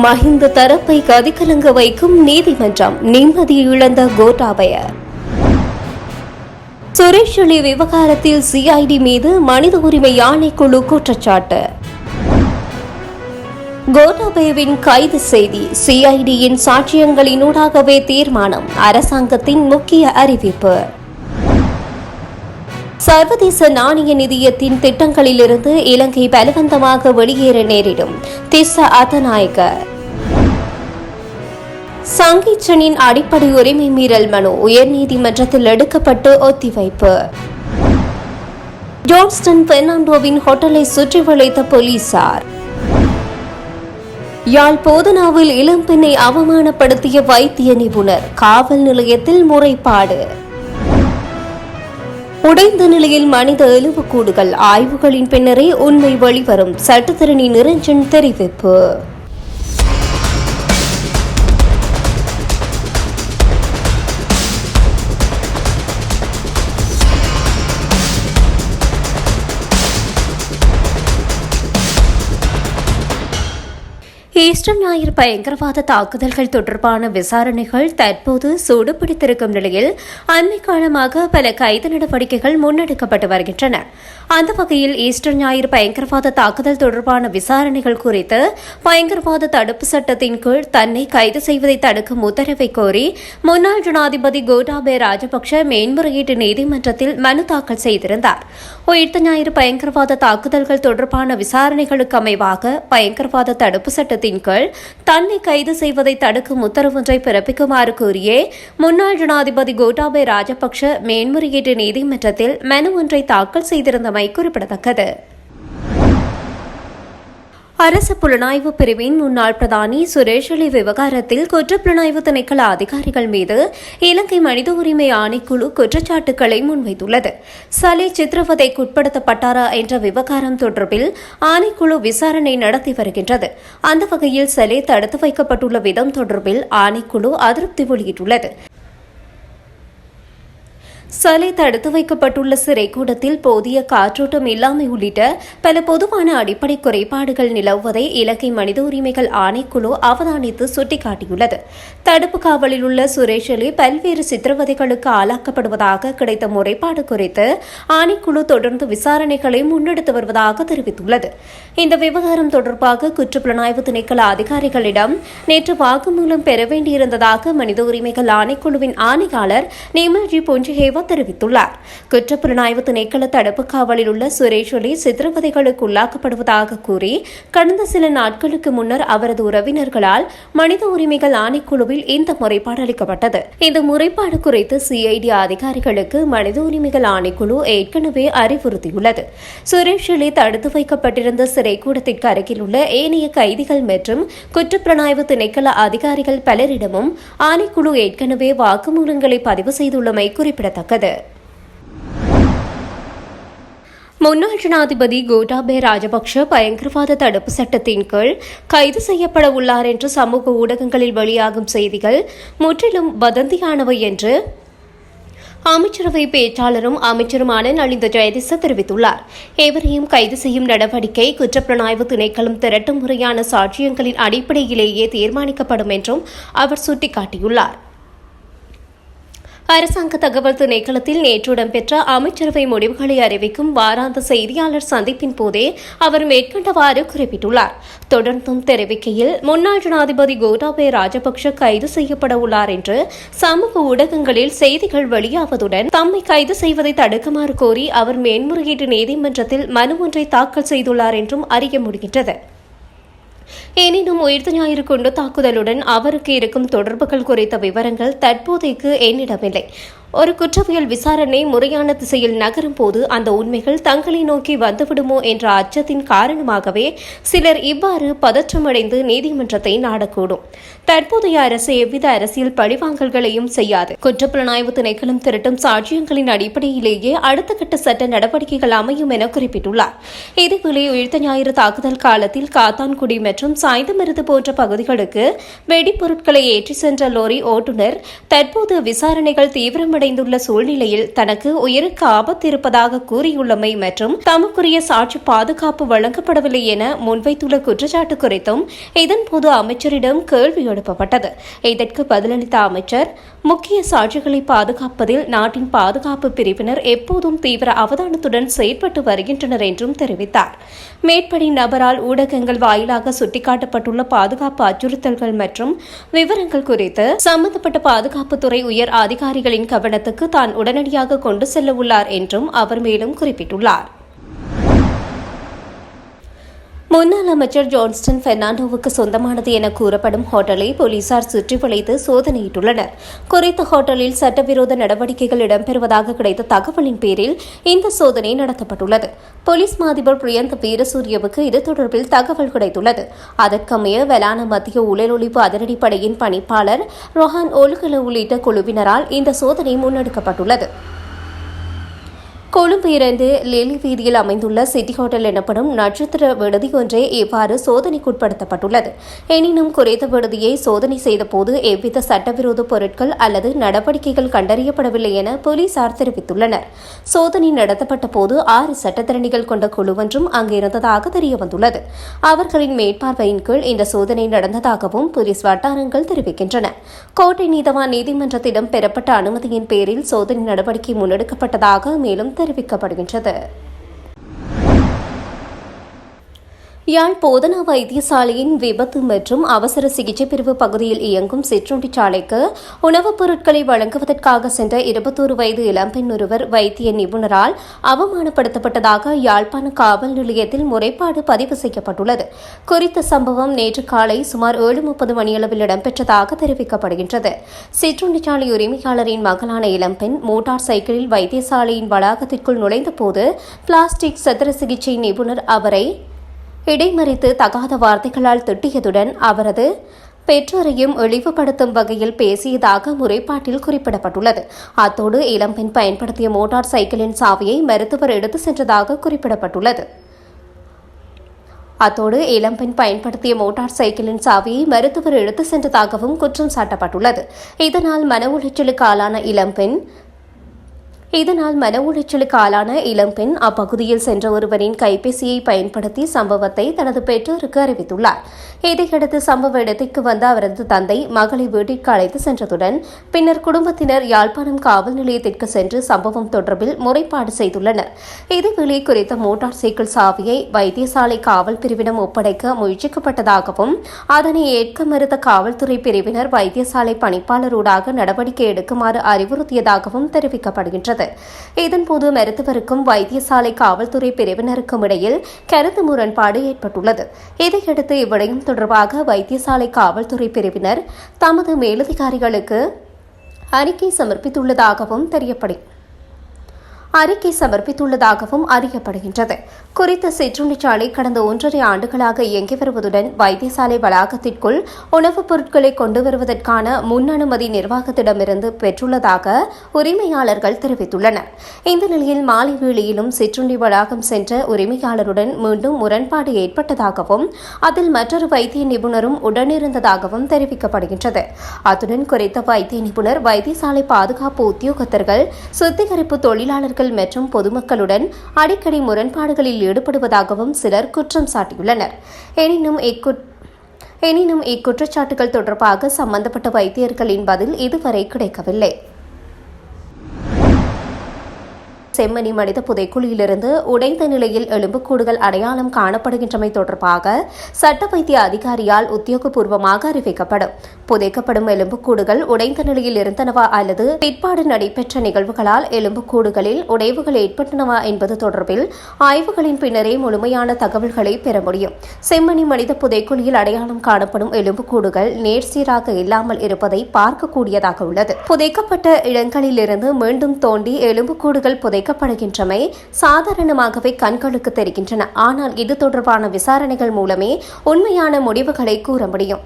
மஹிந்த தரப்பை கதிகலங்க வைக்கும் நீதிமன்றம், நிம்மதி இழந்த கோட்டாபய. சுரேஷ் அலி விவகாரத்தில் சிஐடி மீது மனித உரிமை ஆணைக்குழு குற்றச்சாட்டு. கோட்டாபயவின் கைது செய்தி, சிஐடியின் சாட்சியங்களினூடாகவே தீர்மானம், அரசாங்கத்தின் முக்கிய அறிவிப்பு. சர்வதேச நாணய நிதியத்தின் திட்டங்களிலிருந்து இலங்கை பலவந்தமாக வெளியேற நேரிடும், திஸ்ஸ அத்தநாயக்க. சங்கீச்சனின் அடிப்படை உரிமை மீறல் மனு உயர்நீதிமன்றத்தில் எடுக்கப்பட்டு ஒத்திவைப்பு. ஜோன்ஸ்டன் பெர்னாண்டோவின் ஹோட்டலை சுற்றி வளைத்த போலீசார். யாழ் போதனாவில் இளம்பெண்ணை அவமானப்படுத்திய வைத்திய நிபுணர், காவல் நிலையத்தில் முறைப்பாடு. உடைந்த நிலையில் மனித எலும்புக்கூடுகள், ஆய்வுகளின் பின்னரே உண்மை வெளிவரும், சட்டத்தரணி நிரஞ்சன் தெரிவிப்பு. ஈஸ்டர் ஞாயிறு பயங்கரவாத தாக்குதல்கள் தொடர்பான விசாரணைகள் தற்போது சூடுபிடித்திருக்கும் நிலையில் அண்மை காலமாக பல கைது நடவடிக்கைகள் முன்னெடுக்கப்பட்டு வருகின்றன. அந்த வகையில் ஈஸ்டர் ஞாயிறு பயங்கரவாத தாக்குதல் தொடர்பான விசாரணைகள் குறித்து பயங்கரவாத தடுப்பு சட்டத்தின் கீழ் தன்னை கைது செய்வதை தடுக்கும் உத்தரவை கோரி முன்னாள் ஜனாதிபதி கோட்டாபய ராஜபக்ஷ மேன்முறையீட்டு நீதிமன்றத்தில் மனு தாக்கல் செய்திருந்தார். உயிர்த்த ஞாயிறு பயங்கரவாத தாக்குதல்கள் தொடர்பான விசாரணைகளுக்கு அமைவாக பயங்கரவாத தடுப்பு சட்டத்தின் கீழ் தன்னை கைது செய்வதை தடுக்கும் உத்தரவொன்றை பிறப்பிக்குமாறு கூறியே முன்னாள் ஜனாதிபதி கோட்டாபய ராஜபக்ஷ மேன்முறையீட்டு நீதிமன்றத்தில் மனு ஒன்றை தாக்கல் செய்திருந்தமை குறிப்பிடத்தக்கது. அரசு புலனாய்வு பிரிவின் முன்னாள் பிரதானி சுரேஷ் அலி விவகாரத்தில் குற்றப்புலனாய்வு திணைக்கள அதிகாரிகள் மீது இலங்கை மனித உரிமை ஆணைக்குழு குற்றச்சாட்டுகளை முன்வைத்துள்ளது. சலே சித்திரவதைக்குட்படுத்தப்பட்டாரா என்ற விவகாரம் தொடர்பில் ஆணைக்குழு விசாரணை நடத்தி வருகின்றது. அந்த வகையில் சலே தடுத்து வைக்கப்பட்டுள்ள விதம் தொடர்பில் ஆணைக்குழு அதிருப்தி வெளியிட்டுள்ளது. சலே தடுத்து வைக்கப்பட்டுள்ள சிறைக்கூடத்தில் போதிய காற்றோட்டம் இல்லாமை உள்ளிட்ட பல பொதுவான அடிப்படை குறைபாடுகள் நிலவுவதை இலங்கை மனித உரிமைகள் ஆணைக்குழு அவதானித்து சுட்டிக்காட்டியுள்ளது. தடுப்பு காவலில் உள்ள சுரேஷ் அலி பல்வேறு சித்திரவதைகளுக்கு ஆளாக்கப்படுவதாக கிடைத்த முறைப்பாடு குறித்து ஆணைக்குழு தொடர்ந்து விசாரணைகளை முன்னெடுத்து வருவதாக தெரிவித்துள்ளது. இந்த விவகாரம் தொடர்பாக குற்றப்புலனாய்வு திணைக்கள அதிகாரிகளிடம் நேற்று வாக்குமூலம் பெற வேண்டியிருந்ததாக மனித உரிமைகள் ஆணைக்குழுவின் ஆணையாளர் நிமல்ஜி பொஞ்சிஹேவா தெரிவித்துள்ளார். குற்றப்புலனாய்வு திணைக்கள தடுப்பு காவலில் உள்ள சுரேஷ் அலி சித்திரவதைகளுக்கு உள்ளாக்கப்படுவதாக கூறி கடந்த சில நாட்களுக்கு முன்னர் அவரது உறவினர்களால் மனித உரிமைகள் ஆணைக்குழுவில் இந்த முறைப்பாடு அளிக்கப்பட்டது. இந்த முறைப்பாடு குறித்து சிஐடி அதிகாரிகளுக்கு மனித உரிமைகள் ஆணைக்குழு ஏற்கனவே அறிவுறுத்தியுள்ளது. சுரேஷ் அலி தடுத்து வைக்கப்பட்டிருந்த சிறைக்கூடத்திற்கு அருகில் உள்ள ஏனைய கைதிகள் மற்றும் குற்றப்புலனாய்வு திணைக்கள அதிகாரிகள் பலரிடமும் ஆணைக்குழு ஏற்கனவே வாக்குமூலங்களை பதிவு செய்துள்ளமை குறிப்பிடத்தக்கது. முன்னாள் ஜனாதிபதி கோட்டாபய ராஜபக்ஷ பயங்கரவாத தடுப்பு சட்டத்தின் கீழ் கைது செய்யப்பட உள்ளார் என்று சமூக ஊடகங்களில் வெளியாகும் செய்திகள் முற்றிலும் வதந்தியானவை என்று அமைச்சரவை பேச்சாளரும் அமைச்சருமான நலிந்த ஜெயதிச தெரிவித்துள்ளார். எவரையும் கைது செய்யும் நடவடிக்கை குற்றப்புலனாய்வு திணைக்களம் திரட்டும் முறையான சாட்சியங்களின் அடிப்படையிலேயே தீர்மானிக்கப்படும் என்றும் அவர் சுட்டிக்காட்டியுள்ளார். அரசாங்க தகவல் திணைக்களத்தில் நேற்று இடம்பெற்ற அமைச்சரவை முடிவுகளை அறிவிக்கும் வாராந்த செய்தியாளர் சந்திப்பின் போதே அவர் மேற்கண்டவாறு குறிப்பிட்டுள்ளார். தொடர்ந்தும் தெரிவிக்கையில் முன்னாள் ஜனாதிபதி கோட்டாபய ராஜபக்ஷ கைது செய்யப்பட உள்ளார் என்று சமூக ஊடகங்களில் செய்திகள் வெளியாவதுடன் தம்மை கைது செய்வதை தடுக்குமாறு கோரி அவர் மேன்முறையீட்டு நீதிமன்றத்தில் மனு ஒன்றை தாக்கல் செய்துள்ளார் என்றும் அறிய முடிகின்றது. எனினும் உயிர்த்த ஞாயிறு குண்டு தாக்குதலுடன் அவருக்கு இருக்கும் தொடர்புகள் குறித்த விவரங்கள் தற்போதைக்கு என்னிடமில்லை. ஒரு குற்றவியல் விசாரணை முறையான திசையில் நகரும் போது அந்த உண்மைகள் தங்களை நோக்கி வந்துவிடுமோ என்ற அச்சத்தின் காரணமாகவே சிலர் இவ்வாறு பதற்றமடைந்து நீதிமன்றத்தை நாடக்கூடும். தற்போதைய அரசு எவ்வித அரசியல் பழிவாங்கல்களையும் செய்யாது. குற்றப்புலனாய்வு திணைக்களம் திரட்டும் சாட்சியங்களின் அடிப்படையிலேயே அடுத்த கட்ட சட்ட நடவடிக்கைகள் அமையும் என குறிப்பிட்டுள்ளார். இதேவேளை உயிர்த்த ஞாயிறு தாக்குதல் காலத்தில் காத்தான்குடி மற்றும் சாய்ந்தமருது போன்ற பகுதிகளுக்கு வெடிப்பொருட்களை ஏற்றி சென்ற லோரி ஓட்டுநர் தற்போது விசாரணைகள் தீவிரமடை மரணமடைந்துள்ள சூழ்நிலையில் தனக்கு உயிருக்கு ஆபத்து இருப்பதாக கூறியுள்ளமை மற்றும் தமக்குரிய சாட்சி பாதுகாப்பு வழங்கப்படவில்லை என முன்வைத்துள்ள குற்றச்சாட்டு குறித்தும் இதன்போது அமைச்சரிடம் கேள்வி எழுப்பப்பட்டது. இதற்கு பதிலளித்த அமைச்சர், முக்கிய சாட்சிகளை பாதுகாப்பதில் நாட்டின் பாதுகாப்பு பிரிவினர் எப்போதும் தீவிர அவதானத்துடன் செயற்பட்டு வருகின்றனர் என்றும் தெரிவித்தார். மேற்படி நபரால் ஊடகங்கள் வாயிலாக சுட்டிக்காட்டப்பட்டுள்ள பாதுகாப்பு அச்சுறுத்தல்கள் மற்றும் விவரங்கள் குறித்து சம்பந்தப்பட்ட பாதுகாப்புத்துறை உயர் அதிகாரிகளின் கவனத்துக்கு தான் உடனடியாக கொண்டு செல்ல உள்ளார் என்றும் அவர் மேலும் குறிப்பிட்டுள்ளார். முன்னாள் அமைச்சர் ஜான்ஸ்டன் பெர்னாண்டோவுக்கு சொந்தமானது என கூறப்படும் ஹோட்டலை போலீசார் சுற்றி வளைத்து சோதனையிட்டுள்ளனர். குறித்த ஹோட்டலில் சட்டவிரோத நடவடிக்கைகள் இடம்பெறுவதாக கிடைத்த தகவலின் பேரில் இந்த சோதனை நடத்தப்பட்டுள்ளது. போலீஸ் மாதிபர் பிரியந்த் வீரசூரியவுக்கு இது தொடர்பில் தகவல் கிடைத்துள்ளது. அதற்கமைய வெலான மத்திய ஊழல் ஒழிப்பு அதிரடிப்படையின் பணிப்பாளர் ரொஹான் ஓலுகல உள்ளிட்ட குழுவினரால் இந்த சோதனை முன்னெடுக்கப்பட்டுள்ளது. கொழும்பு 2 லேலி வீதியில் அமைந்துள்ள சிட்டி ஹோட்டல் எனப்படும் நட்சத்திர விடுதி ஒன்றே இவ்வாறு சோதனைக்குட்படுத்தப்பட்டுள்ளது. எனினும் குறித்த விடுதியை சோதனை செய்தபோது எவ்வித சட்டவிரோத பொருட்கள் அல்லது நடவடிக்கைகள் கண்டறியப்படவில்லை என போலீசார் தெரிவித்துள்ளனர். சோதனை நடத்தப்பட்ட போது 6 சட்டத்திறனிகள் கொண்ட குழு ஒன்றும் அங்கிருந்ததாக தெரியவந்துள்ளது. அவர்களின் மேற்பார்வையின் கீழ் இந்த சோதனை நடந்ததாகவும் போலீஸ் வட்டாரங்கள் தெரிவிக்கின்றன. கோட்டை நீதவான் நீதிமன்றத்திடம் பெறப்பட்ட அனுமதியின் பேரில் சோதனை நடவடிக்கை முன்னெடுக்கப்பட்டதாக மேலும் தெரிவிக்கப்படுகின்றது. யாழ் போதனா வைத்தியசாலையின் விபத்து மற்றும் அவசர சிகிச்சை பிரிவு பகுதியில் இயங்கும் சிற்றுண்டிச்சாலைக்கு உணவுப் பொருட்களை வழங்குவதற்காக சென்ற 21 வயது இளம்பெண் ஒருவர் வைத்திய நிபுணரால் அவமானப்படுத்தப்பட்டதாக யாழ்ப்பாண காவல் நிலையத்தில் முறைப்பாடு பதிவு செய்யப்பட்டுள்ளது. குறித்த சம்பவம் நேற்று காலை சுமார் 7:30 மணியளவில் இடம்பெற்றதாக தெரிவிக்கப்படுகின்றது. சிற்றுண்டிச்சாலை உரிமையாளரின் மகளான இளம்பெண் மோட்டார் சைக்கிளில் வைத்தியசாலையின் வளாகத்திற்குள் நுழைந்தபோது பிளாஸ்டிக் சத்திர சிகிச்சை நிபுணர் அவரை இடைமறித்து தகாத வார்த்தைகளால் திட்டியதுடன் அவரது பெற்றோரையும் இழிவுபடுத்தும் வகையில் பேசியதாக முறைப்பாட்டில் குறிப்பிடப்பட்டுள்ளது. அத்தோடு இளம்பெண் பயன்படுத்திய மோட்டார் சைக்கிளின் சாவியை மருத்துவர் எடுத்து சென்றதாக குறிப்பிடப்பட்டுள்ளது. அத்தோடு இளம்பெண் பயன்படுத்திய மோட்டார் சைக்கிளின் சாவியை மருத்துவர் எடுத்து சென்றதாகவும் குற்றம் சாட்டப்பட்டுள்ளது. இதனால் மன உளைச்சலுக்கு ஆளான இளம்பெண் அப்பகுதியில் சென்ற ஒருவரின் கைபேசியை பயன்படுத்தி சம்பவத்தை தனது பெற்றோருக்கு அறிவித்துள்ளார். இதையடுத்து சம்பவ இடத்திற்கு வந்த அவரது தந்தை மகளை வீட்டிற்கு அழைத்து சென்றதுடன் பின்னர் குடும்பத்தினர் யாழ்ப்பாணம் காவல் நிலையத்திற்கு சென்று சம்பவம் தொடர்பில் முறைப்பாடு செய்துள்ளனர். இதேவேளை குறித்த மோட்டார் சைக்கிள் சாவியை வைத்தியசாலை காவல் பிரிவிடம் ஒப்படைக்க முயற்சிக்கப்பட்டதாகவும் அதனை ஏற்க மறுத்த காவல்துறை பிரிவினர் வைத்தியசாலை பணிப்பாளரூடாக நடவடிக்கை எடுக்குமாறு அறிவுறுத்தியதாகவும் தெரிவிக்கப்படுகின்றது. இதன்போது மருத்துவருக்கும் வைத்தியசாலை காவல்துறை பிரிவினருக்கும் இடையில் கருத்து முரண்பாடு ஏற்பட்டுள்ளது. இதையடுத்து இவ்விடயம் தொடர்பாக வைத்தியசாலை காவல்துறை பிரிவினர் தமது மேலதிகாரிகளுக்கு அறிக்கை சமர்ப்பித்துள்ளதாகவும் அறியப்படுகின்றது. குறித்த சிற்றுண்டிச்சாலை கடந்த 1.5 ஆண்டுகளாக இயங்கி வருவதுடன் வைத்தியசாலை வளாகத்திற்குள் உணவுப் பொருட்களை கொண்டு வருவதற்கான முன் அனுமதி நிர்வாகத்திடமிருந்து பெற்றுள்ளதாக உரிமையாளர்கள் தெரிவித்துள்ளனர். இந்த நிலையில் மாலை வேளையிலும் சிற்றுண்டி வளாகம் சென்ற உரிமையாளருடன் மீண்டும் முரண்பாடு ஏற்பட்டதாகவும் அதில் மற்றொரு வைத்திய நிபுணரும் உடனிருந்ததாகவும் தெரிவிக்கப்படுகின்றது. அத்துடன் குறித்த வைத்திய நிபுணர் வைத்தியசாலை பாதுகாப்பு உத்தியோகத்தர்கள் சுத்திகரிப்பு தொழிலாளர்கள் மற்றும் பொதுமக்களுடன் அடிக்கடி முரண்பாடுகளில் ஈடுபடுவதாகவும் சிலர் குற்றம் சாட்டியுள்ளனர். எனினும் இக்குற்றச்சாட்டுகள் தொடர்பாக சம்பந்தப்பட்ட வைத்தியர்களின் பதில் இதுவரை கிடைக்கவில்லை. செம்மணி மனித புதைக்குழியிலிருந்து உடைந்த நிலையில் எலும்புக்கூடுகள் அடையாளம் காணப்படுகின்றமை தொடர்பாக சட்ட வைத்திய அதிகாரியால் உத்தியோகபூர்வமாக அறிவிக்கப்படும். புதைக்கப்படும் எலும்புக்கூடுகள் உடைந்த நிலையில் இருந்தனவா அல்லது பிற்பாடு நடைபெற்ற நிகழ்வுகளால் எலும்புக்கூடுகளில் உடைவுகள் ஏற்பட்டனவா என்பது தொடர்பில் ஆய்வுகளின் பின்னரே முழுமையான தகவல்களை பெற முடியும். செம்மணி மனித புதைக்குழியில் அடையாளம் காணப்படும் எலும்புக்கூடுகள் நேர்சீராக இல்லாமல் இருப்பதை பார்க்கக்கூடியதாக உள்ளது. புதைக்கப்பட்ட இடங்களிலிருந்து மீண்டும் தோண்டி எலும்புக்கூடுகள் புதைக்கப்படுகின்றமை சாதாரணமாகவே கண்களுக்கு தெரிகின்றன. ஆனால் இது தொடர்பான விசாரணைகள் மூலமே உண்மையான முடிவுகளை கூற முடியும்.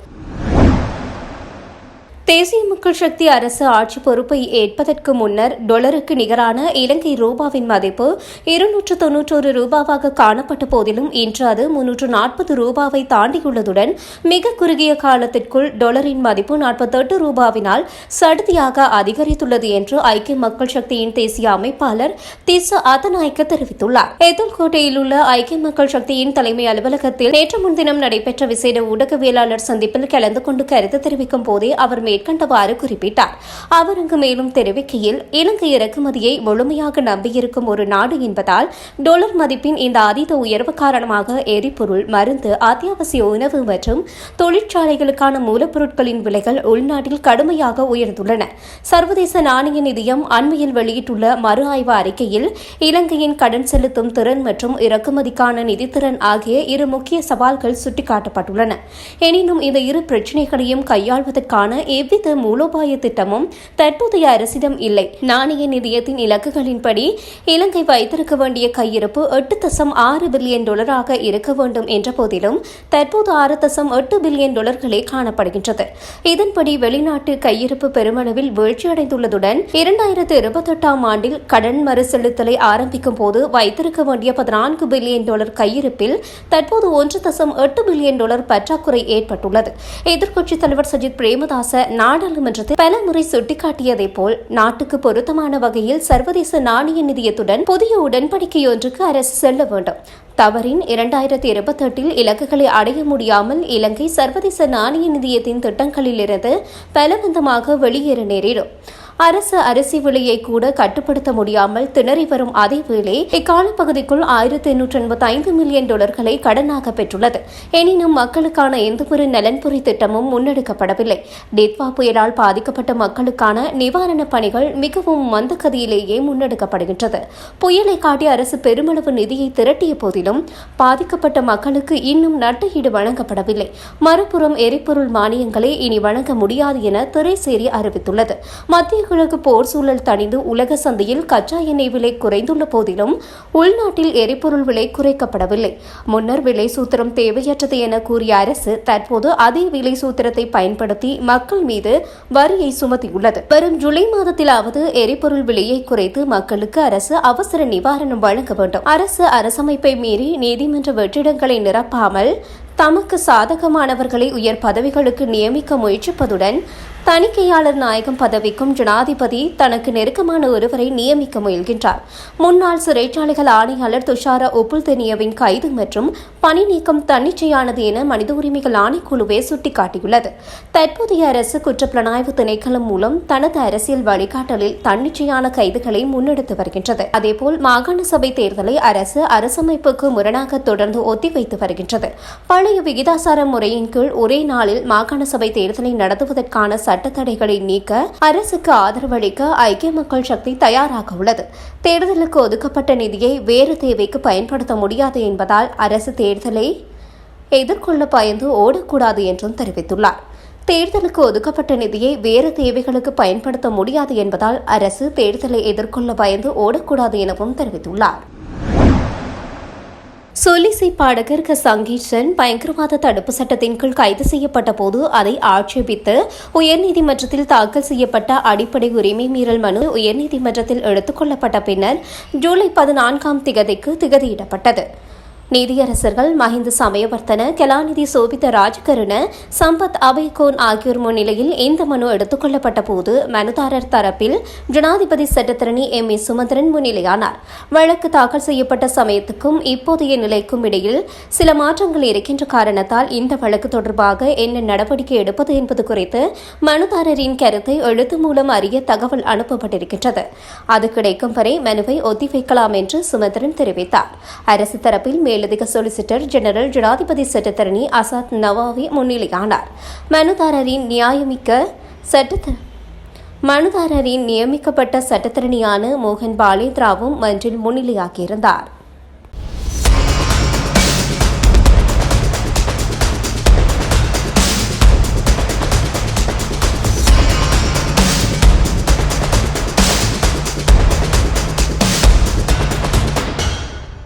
தேசிய மக்கள் சக்தி அரசு ஆட்சி பொறுப்பை ஏற்பதற்கு முன்னர் டொலருக்கு நிகரான இலங்கை ரூபாவின் மதிப்பு 291 ரூபாவாக காணப்பட்ட போதிலும் இன்று அது 340 ரூபாவை தாண்டியுள்ளதுடன் மிக குறுகிய காலத்திற்குள் டொலரின் மதிப்பு 48 ரூபாவினால் சடுதியாக அதிகரித்துள்ளது என்று ஐக்கிய மக்கள் சக்தியின் தேசிய அமைப்பாளர் திச அதநாயக்க தெரிவித்துள்ளார். எதிர்கோட்டையில் உள்ள ஐக்கிய மக்கள் சக்தியின் தலைமை அலுவலகத்தில் நேற்று முன்தினம் நடைபெற்ற விசேட ஊடகவியலாளர் சந்திப்பில் கலந்து கொண்டு கருத்து தெரிவிக்கும் போதே அவர் மேற்கண்டவாறு குறிப்பிட்டார். அவர் அங்கு மேலும் தெரிவிக்கையில், இலங்கை இறக்குமதியை முழுமையாக நம்பியிருக்கும் ஒரு நாடு என்பதால் டாலர் மதிப்பின் இந்த அதீத உயர்வு காரணமாக எரிபொருள், மருந்து, அத்தியாவசிய உணவு மற்றும் தொழிற்சாலைகளுக்கான மூலப்பொருட்களின் விலைகள் உள்நாட்டில் கடுமையாக உயர்ந்துள்ளன. சர்வதேச நாணய நிதியம் அண்மையில் வெளியிட்டுள்ள மறு ஆய்வு அறிக்கையில் இலங்கையின் கடன் செலுத்தும் திறன் மற்றும் இறக்குமதிக்கான நிதித்திறன் ஆகிய இரு முக்கிய சவால்கள் சுட்டிக்காட்டப்பட்டுள்ளன. எனினும் இந்த இரு பிரச்சினைகளையும் கையாள்வதற்கான எவ்வித மூலோபாய திட்டமும் தற்போதைய அரசிடம் இல்லை. நாணய நிதியத்தின் இலக்குகளின்படி இலங்கை வைத்திருக்க வேண்டிய கையிருப்பு 8.6 பில்லியன் டாலராக இருக்க வேண்டும் என்ற போதிலும் தற்போது 6.8 பில்லியன் டாலர்களே காணப்படுகின்றது. இதன்படி வெளிநாட்டு கையிருப்பு பெருமளவில் வீழ்ச்சியடைந்துள்ளதுடன் 2028 ஆண்டில் கடன் மறுசெலுத்தலை ஆரம்பிக்கும் போது வைத்திருக்க வேண்டிய 14 பில்லியன் டாலர் கையிருப்பில் தற்போது 1.8 பில்லியன் டாலர் பற்றாக்குறை ஏற்பட்டுள்ளது. எதிர்க்கட்சித் தலைவர் சஜித் பிரேமதாச நாடாளுமன்றத்தில் பல முறை சுட்டிக்காட்டியதை போல் நாட்டுக்கு பொருத்தமான வகையில் சர்வதேச நாணய நிதியத்துடன் புதிய உடன்படிக்கையொன்றுக்கு அரசு செல்ல வேண்டும். தவறின் 2028 இலக்குகளை அடைய முடியாமல் இலங்கை சர்வதேச நாணய நிதியத்தின் திட்டங்களிலிருந்து பலவந்தமாக வெளியேற நேரிடும். அரசு அரிசி விலையை கூட கட்டுப்படுத்த முடியாமல் திணறி வரும் அதேவேளை இக்காலப்பகுதிக்குள் 1885 மில்லியன் டாலர்களை கடனாக பெற்றுள்ளது. எனினும் மக்களுக்கான எந்தவொரு நலன்புரி திட்டமும் முன்னெடுக்கப்படவில்லை. டிட்வா புயலால் பாதிக்கப்பட்ட மக்களுக்கான நிவாரணப் பணிகள் மிகவும் மந்தகதியிலேயே முன்னெடுக்கப்படுகின்றது. புயலை காட்டி அரசு பெருமளவு நிதியை திரட்டிய போதிலும் பாதிக்கப்பட்ட மக்களுக்கு இன்னும் நட்டஈடு வழங்கப்படவில்லை. மறுபுறம் எரிபொருள் மானியங்களை இனி வழங்க முடியாது என திரைசேரி அறிவித்துள்ளது. மத்திய கிழக்கு போர் சூழல் தணிந்து உலக சந்தையில் கச்சா எண்ணெய் விலை குறைந்துள்ள போதிலும் உள்நாட்டில் எரிபொருள் விலை குறைக்கப்படவில்லை. முன்னர் விலை சூத்திரம் தேவையற்றது என கூறிய அரசு தற்போது அதே விலை சூத்திரத்தை பயன்படுத்தி மக்கள் மீது வரியை சுமத்தியுள்ளது. வரும் ஜூலை மாதத்திலாவது எரிபொருள் விலையை குறைத்து மக்களுக்கு அரசு அவசர நிவாரணம் வழங்க வேண்டும். அரசு அரசமைப்பை மீறி நீதிமன்ற வெற்றிடங்களை நிரப்பாமல் தமக்கு சாதகமானவர்களை உயர் பதவிகளுக்கு நியமிக்க முயற்சிப்பதுடன் தணிக்கையாளர் நாயகம் பதவிக்கும் ஜனாதிபதி தனக்கு நெருக்கமான ஒருவரை நியமிக்க முயல்கின்றார். முன்னாள் சிறைச்சாலைகள் ஆணையாளர் துஷார ஒப்புல்தெனியவின் கைது மற்றும் பணி நீக்கம் தன்னிச்சையானது என மனித உரிமைகள் ஆணைக்குழுவே சுட்டிக்காட்டியுள்ளது. தற்போதைய அரசு குற்றப்புலனாய்வு திணைக்களம் மூலம் தனது அரசியல் வழிகாட்டலில் தன்னிச்சையான கைதுகளை முன்னெடுத்து வருகின்றது. அதேபோல் மாகாண சபை தேர்தலை அரசு அரசமைப்புக்கு முரணாக தொடர்ந்து ஒத்திவைத்து வருகின்றது. பழைய விகிதாசார முறையின் கீழ் ஒரே நாளில் மாகாண சபை தேர்தலை நடத்துவதற்கான சட்டத்தடைகளை நீக்க அரசுக்கு ஆதரவளிக்க ஐக்கிய மக்கள் சக்தி தயாராக உள்ளது. தேர்தலுக்கு ஒதுக்கப்பட்ட நிதியை வேறு தேவைக்கு பயன்படுத்த முடியாது என்பதால் அரசு தேர்தலை எதிர்கொள்ள பயந்து ஓடக்கூடாது என்றும் தெரிவித்துள்ளார். தேர்தலுக்கு ஒதுக்கப்பட்ட நிதியை வேறு தேவைகளுக்கு பயன்படுத்த முடியாது என்பதால் அரசு தேர்தலை எதிர்கொள்ள பயந்து ஓடக்கூடாது எனவும் தெரிவித்துள்ளார். சொலிசை பாடகர் சங்கீஷன் பயங்கரவாத தடுப்பு சட்டத்தின் கீழ் கைது செய்யப்பட்ட போது அதை ஆட்சேபித்து உயர்நீதிமன்றத்தில் தாக்கல் செய்யப்பட்ட அடிப்படை உரிமை மீறல் மனு உயர்நீதிமன்றத்தில் எடுத்துக் கொள்ளப்பட்ட பின்னர் ஜூலை 14 திகதியிடப்பட்டது. நீதியரசர்கள் மஹிந்த சமயவர்த்தன, கலாநிதி சோபித ராஜகருண, சம்பத் அபயகோன் ஆகியோர் முன்னிலையில் இந்த மனு எடுத்துக் கொள்ளப்பட்ட போது மனுதாரர் தரப்பில் ஜனாதிபதி சட்டத்தரணி எம். ஏ. சுமந்திரன் முன்னிலையானார். வழக்கு தாக்கல் செய்யப்பட்ட சமயத்துக்கும் இப்போதைய நிலைக்கும் இடையில் சில மாற்றங்கள் இருக்கின்ற காரணத்தால் இந்த வழக்கு தொடர்பாக என்ன நடவடிக்கை எடுப்பது என்பது குறித்து மனுதாரரின் கருத்தை எழுத்து மூலம் அறிய தகவல் அனுப்பப்பட்டிருக்கின்றது. அது கிடைக்கும் வரை மனுவை ஒத்திவைக்கலாம் என்று சுமந்திரன் தெரிவித்தார். அரசு தரப்பில் மேலதிக சொலிசிட்டர் ஜெனரல் ஜனாதிபதி சட்டத்தரணி அசாத் நவாவி முன்னிலையானார். மனுதாரரின் நியமிக்கப்பட்ட சட்டத்தரணியான மோகன் பாலேந்திராவும் மன்றில் முன்னிலையாகியிருந்தார்.